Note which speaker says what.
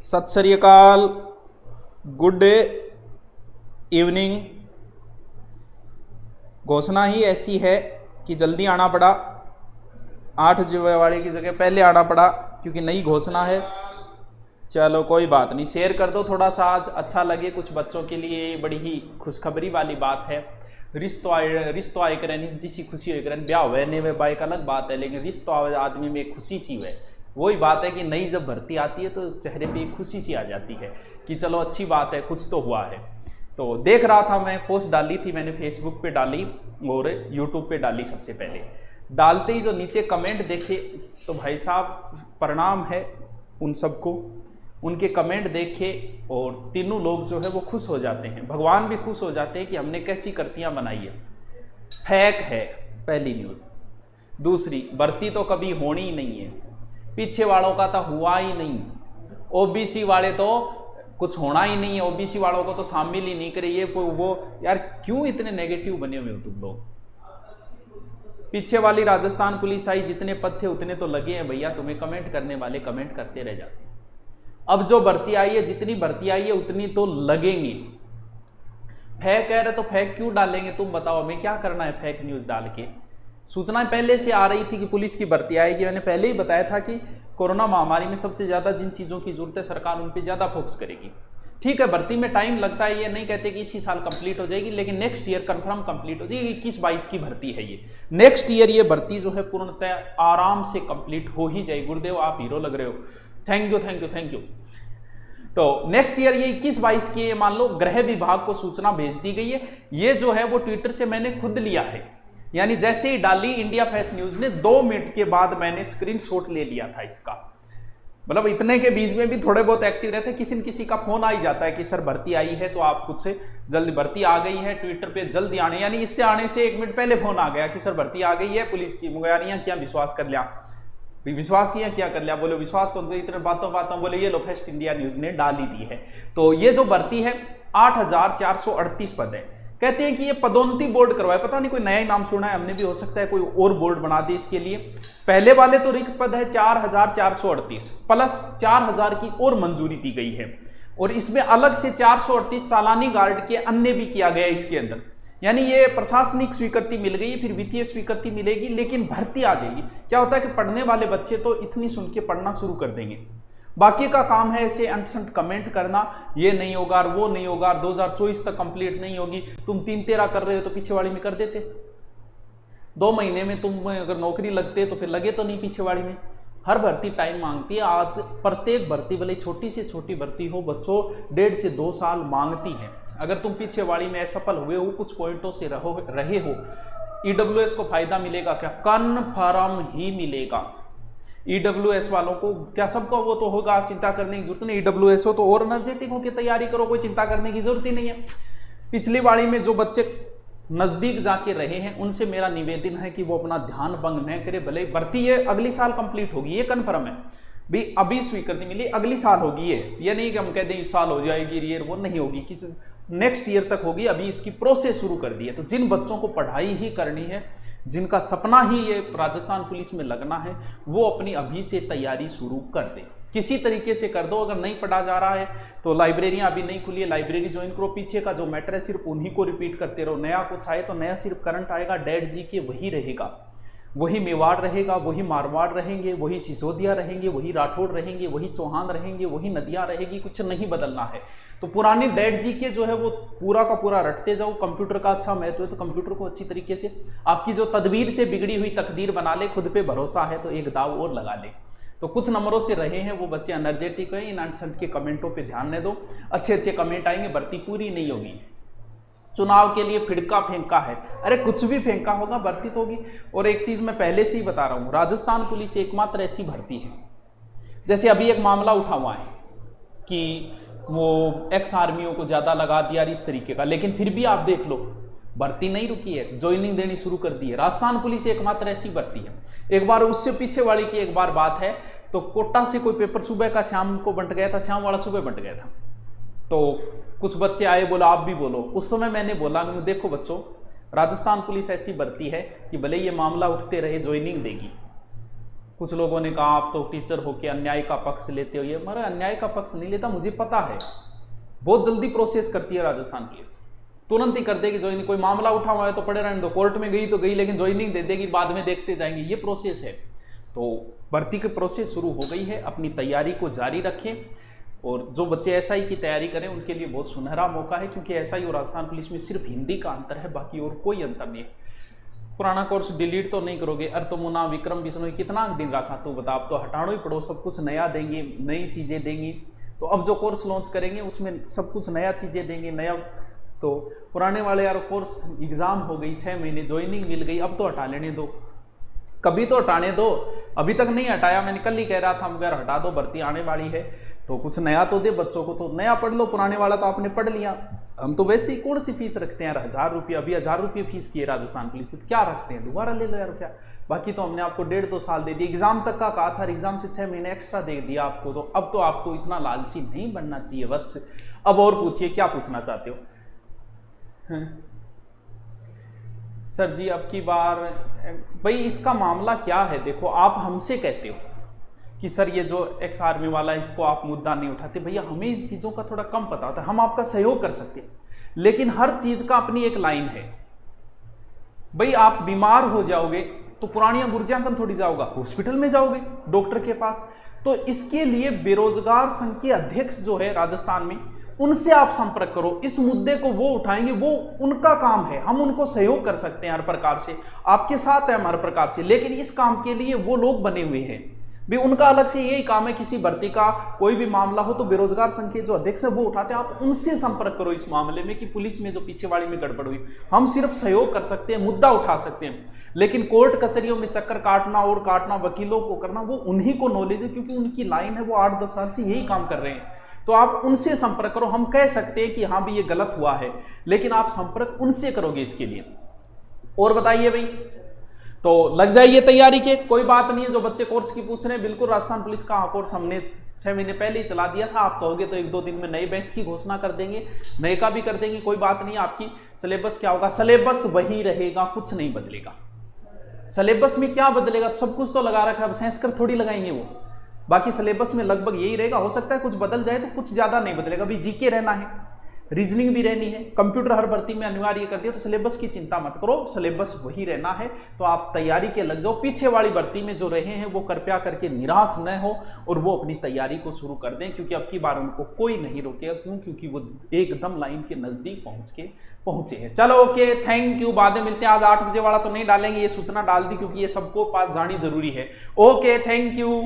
Speaker 1: सत श्री अकाल, good evening. घोषणा ही ऐसी है कि जल्दी आना पड़ा, 8 जुलाई की जगह पहले आना पड़ा क्योंकि नई घोषणा है। चलो कोई बात नहीं, शेयर कर दो थोड़ा सा, आज अच्छा लगे कुछ बच्चों के लिए। बड़ी ही खुशखबरी वाली बात है। रिश्तो आए करें जिसी खुशी हो करें, ब्याह हुए नहीं हुए बाइक अलग बात है, लेकिन रिश्तो आदमी में खुशी सी हुए। वही बात है कि नई जब भर्ती आती है तो चेहरे पे एक खुशी सी आ जाती है कि चलो अच्छी बात है, कुछ तो हुआ है। तो देख रहा था मैं, पोस्ट डाली थी मैंने, फेसबुक पे डाली और यूट्यूब पे डाली। सबसे पहले डालते ही जो नीचे कमेंट देखे तो भाई साहब प्रणाम है उन सबको, उनके कमेंट देखे और तीनों लोग जो है वो खुश हो जाते हैं, भगवान भी खुश हो जाते हैं कि हमने कैसी कृतियां बनाई है। फेक है पहली न्यूज़। दूसरी, भर्ती तो कभी होनी ही नहीं है, पीछे वालों का तो हुआ ही नहीं, ओबीसी वाले तो कुछ होना ही नहीं है, ओबीसी वालों को तो शामिल ही नहीं करे। ये वो यार क्यों इतने नेगेटिव बने हुए हो तुम लोग। पीछे वाली राजस्थान पुलिस आई, जितने पद थे उतने तो लगे हैं भैया, तुम्हें कमेंट करने वाले कमेंट करते रह जाते हैं। अब जो भर्ती आई है, जितनी भर्ती आई है उतनी तो लगेंगी। फेक कह रहे तो फेक क्यों डालेंगे तुम बताओ, हमें क्या करना है फेक न्यूज डाल के। सूचना पहले से आ रही थी कि पुलिस की भर्ती आएगी। मैंने पहले ही बताया था कि कोरोना महामारी में सबसे ज्यादा जिन चीजों की जरूरत है सरकार उन पर ज्यादा फोकस करेगी। ठीक है, भर्ती में टाइम लगता है, ये नहीं कहते कि इसी साल कंप्लीट हो जाएगी, लेकिन नेक्स्ट ईयर कंफर्म कंप्लीट हो जाएगी। 21-22 की भर्ती है ये, नेक्स्ट ईयर ये भर्ती जो है पूर्णतः आराम से कंप्लीट हो ही जाएगी। गुरुदेव आप हीरो लग रहे हो, thank you thank you thank you. तो नेक्स्ट ईयर ये 21-22 की मान लो गृह विभाग को सूचना भेज दी गई है। ये जो है वो ट्विटर से मैंने खुद लिया है, यानी जैसे ही डाली इंडिया फैस्ट न्यूज ने 2 मिनट के बाद मैंने स्क्रीनशॉट ले लिया था इसका। मतलब इतने के बीच में भी थोड़े बहुत एक्टिव रहते हैं, किसी न किसी का फोन आ ही जाता है कि सर भर्ती आई है तो आप खुद से जल्दी, भर्ती आ गई है ट्विटर पे जल्दी आने, यानी इससे आने से 1 मिनट पहले फोन आ गया कि सर भर्ती आ गई है पुलिस की। मुगैरियां क्या विश्वास कर लिया, विश्वास किया क्या कर लिया, बोले विश्वास को इतने बातों बोले ये लो फर्स्ट इंडिया न्यूज ने डाली दी है। तो ये जो भर्ती है 8,438 पद है। कहते हैं कि ये पदोन्नति बोर्ड करवाए, पता नहीं कोई नया ही नाम सुना है हमने भी, हो सकता है कोई और बोर्ड बना दे इसके लिए। पहले वाले तो रिक्त पद है 4,438 प्लस 4,000 की और मंजूरी दी गई है, और इसमें अलग से 438 सालानी गार्ड के अन्य भी किया गया इसके अंदर। यानी ये प्रशासनिक स्वीकृति मिल गई, फिर वित्तीय स्वीकृति मिलेगी, लेकिन भर्ती आ जाएगी। क्या होता है कि पढ़ने वाले बच्चे तो इतनी सुन के पढ़ना शुरू कर देंगे, बाकी का काम है ऐसे अंटसंट कमेंट करना, ये नहीं होगा वो नहीं होगा, 2024 तक कंप्लीट नहीं होगी। तुम 3-13 कर रहे हो तो पीछे वाली में कर देते, 2 महीने में तुम अगर नौकरी लगते तो फिर लगे तो नहीं पीछे वाली में। हर भर्ती टाइम मांगती है। आज प्रत्येक भर्ती भले छोटी से छोटी भर्ती हो बच्चों 1.5 से 2 साल मांगती है। अगर तुम पीछे वाली में असफल हुए हो, कुछ पॉइंटों से रहे हो, ईडब्ल्यूएस को फायदा मिलेगा क्या? कन्फर्म ही मिलेगा। ईडब्ल्यूएस वालों को क्या सबका वो तो होगा, चिंता करने की जरूरत नहीं। ईडब्ल्यूएस हो तो और एनर्जेटिक होकर तैयारी करो, कोई चिंता करने की जरूरत ही नहीं है। पिछली बारी में जो बच्चे नजदीक जाके रहे हैं उनसे मेरा निवेदन है कि वो अपना ध्यान भंग न करे। भले भर्ती ये अगली साल कंप्लीट होगी, ये कन्फर्म है भी, अभी स्वीकृति मिली अगली साल होगी। ये नहीं कि हम कहते हैं इस साल हो जाएगी, ये वो नहीं होगी, किसी नेक्स्ट ईयर तक होगी। अभी इसकी प्रोसेस शुरू कर दी है। तो जिन बच्चों को पढ़ाई ही करनी है, जिनका सपना ही ये राजस्थान पुलिस में लगना है, वो अपनी अभी से तैयारी शुरू कर दे, किसी तरीके से कर दो। अगर नहीं पढ़ा जा रहा है तो लाइब्रेरियां अभी नहीं खुली है, लाइब्रेरी ज्वाइन करो। पीछे का जो मैटर है सिर्फ उन्हीं को रिपीट करते रहो। नया कुछ आए तो नया सिर्फ करंट आएगा, डैड जी के वही रहेगा, वही मेवाड़ रहेगा, वही मारवाड़ रहेंगे, वही सिसोदिया रहेंगे, वही राठौड़ रहेंगे, वही चौहान रहेंगे, वही नदियां रहेगी, कुछ नहीं बदलना है। तो पुरानी डैड जी के जो है वो पूरा का पूरा रटते जाओ। कंप्यूटर का अच्छा महत्व है तो कंप्यूटर को अच्छी तरीके से, आपकी जो तदबीर से बिगड़ी हुई तकदीर बना ले, खुद पे भरोसा है तो एक दाव और लगा ले। तो कुछ नंबरों से रहे हैं वो बच्चे एनर्जेटिक हैं। इन अनसंट के कमेंटों पे ध्यान न दो, अच्छे अच्छे कमेंट आएंगे, भर्ती पूरी नहीं होगी। चुनाव के लिए फिड़का फेंका है, अरे कुछ भी फेंका होगा, भर्ती तो होगी। और एक चीज मैं पहले से ही बता रहा हूं, राजस्थान पुलिस एकमात्र ऐसी भर्ती है, जैसे अभी एक मामला उठा हुआ है कि वो एक्स आर्मियों को ज्यादा लगा दिया इस तरीके का, लेकिन फिर भी आप देख लो भर्ती नहीं रुकी है, ज्वाइनिंग देनी शुरू कर दी है। राजस्थान पुलिस एकमात्र ऐसी भर्ती है। एक बार उससे पीछे वाली की एक बार बात है, तो कोटा से कोई पेपर सुबह का शाम को बंट गया था, शाम वाला सुबह बंट गया था। तो कुछ बच्चे आए, बोला आप भी बोलो। उस समय मैंने बोला कि देखो बच्चों, राजस्थान पुलिस ऐसी भर्ती है कि भले ये मामला उठते रहे, ज्वाइनिंग देगी, कुछ लोगों ने कहा आप तो टीचर होके अन्याय का पक्ष लेते हो, ये मेरा अन्याय का पक्ष नहीं लेता, मुझे पता है बहुत जल्दी प्रोसेस करती है राजस्थान पुलिस, तुरंत ही कर देगी ज्वाइनिंग। कोई मामला उठा हुआ है तो पड़े रहने दो, कोर्ट में गई तो गई, लेकिन ज्वाइनिंग दे देगी, बाद में देखते जाएंगे, ये प्रोसेस है। तो भर्ती की प्रोसेस शुरू हो गई है, अपनी तैयारी को जारी रखें। और जो बच्चे एसआई की तैयारी करें उनके लिए बहुत सुनहरा मौका है, क्योंकि एसआई और राजस्थान पुलिस में सिर्फ हिंदी का अंतर है, बाकी और कोई अंतर नहीं है। पुराना कोर्स डिलीट तो नहीं करोगे, अर्तमुना विक्रम विष्णु कितना दिन रखा तो बता, अब तो हटाना ही पड़ो, सब कुछ नया देंगे, नई चीज़ें देंगे। तो अब जो कोर्स लॉन्च करेंगे उसमें सब कुछ नया चीज़ें देंगे, नया। तो पुराने वाले यार कोर्स एग्ज़ाम हो गई, 6 महीने ज्वाइनिंग मिल गई, अब तो हटा लेने दो, कभी तो हटाने दो। अभी तक नहीं हटाया, मैंने कल ही कह रहा था मगर हटा दो, भर्ती आने वाली है तो कुछ नया तो दे बच्चों को, तो नया पढ़ लो, पुराने वाला तो आपने पढ़ लिया। हम तो वैसे ही कौन सी फीस रखते हैं यार, 1000 रुपये, अभी 1000 रुपये फीस की है राजस्थान पुलिस, तो क्या रखते हैं, दोबारा ले लो यार क्या। बाकी तो हमने आपको 1.5-2 साल दे दिए, एग्जाम तक का कहा था, एग्जाम से 6 महीने एक्स्ट्रा दे दिया आपको, तो अब तो आपको इतना लालची नहीं बनना चाहिए वत्स। अब और पूछिए, क्या पूछना चाहते हो? सर जी अब की बार, भाई इसका मामला क्या है, देखो आप हमसे कहते हो कि सर ये जो एक्स आर्मी वाला है इसको आप मुद्दा नहीं उठाते, भैया हमें इन चीज़ों का थोड़ा कम पता होता है, हम आपका सहयोग कर सकते हैं, लेकिन हर चीज़ का अपनी एक लाइन है। भाई आप बीमार हो जाओगे तो पुरानिया गुरजांकन थोड़ी जाओगा, हॉस्पिटल में जाओगे डॉक्टर के पास। तो इसके लिए बेरोजगार संघ के अध्यक्ष जो है राजस्थान में, उनसे आप संपर्क करो, इस मुद्दे को वो उठाएंगे, वो उनका काम है, हम उनको सहयोग कर सकते हैं हर प्रकार से, आपके साथ है हम हर प्रकार से, लेकिन इस काम के लिए वो लोग बने हुए हैं भी, उनका अलग से यही काम है। किसी भर्ती का कोई भी मामला हो तो बेरोजगार संघ के जो अध्यक्ष है वो उठाते हैं, आप उनसे संपर्क करो इस मामले में कि पुलिस में जो पीछेवाड़ी में गड़बड़ हुई। हम सिर्फ सहयोग कर सकते हैं, मुद्दा उठा सकते हैं, लेकिन कोर्ट कचहरियों में चक्कर काटना और काटना, वकीलों को करना, वो उन्हीं को नॉलेज है, क्योंकि उनकी लाइन है, वो 8-10 साल से यही काम कर रहे हैं। तो आप उनसे संपर्क करो। हम कह सकते हैं कि हाँ भी ये गलत हुआ है, लेकिन आप संपर्क उनसे करोगे इसके लिए। और बताइए भाई, तो लग जाइए तैयारी के, कोई बात नहीं है। जो बच्चे कोर्स की पूछ रहे हैं, बिल्कुल राजस्थान पुलिस का कोर्स हमने 6 महीने पहले ही चला दिया था। आप कहोगे तो 1-2 दिन में नए बैच की घोषणा कर देंगे, नए का भी कर देंगे, कोई बात नहीं। आपकी सिलेबस क्या होगा, सिलेबस वही रहेगा, कुछ नहीं बदलेगा। सिलेबस में क्या बदलेगा, सब कुछ तो लगा रखा है, अब संस्कृत थोड़ी लगाएंगे वो, बाकी सिलेबस में लगभग यही रहेगा। हो सकता है कुछ बदल जाए, तो कुछ ज्यादा नहीं बदलेगा। अभी जीके रहना है, रीजनिंग भी रहनी है, कंप्यूटर हर भर्ती में अनिवार्य कर दिया, तो सिलेबस की चिंता मत करो, सिलेबस वही रहना है। तो आप तैयारी के लग जाओ। पीछे वाली भर्ती में जो रहे हैं वो कृपया करके निराश न हो और वो अपनी तैयारी को शुरू कर दें, क्योंकि अब की बार उनको कोई नहीं रोकेगा। क्यों? क्योंकि वो एकदम लाइन के नजदीक पहुंचे हैं। चलो ओके, थैंक यू, बाद में मिलते हैं। आज 8 बजे वाला तो नहीं डालेंगे, ये सूचना डाल दी क्योंकि ये सबको पास जानी जरूरी है। Okay, thank you.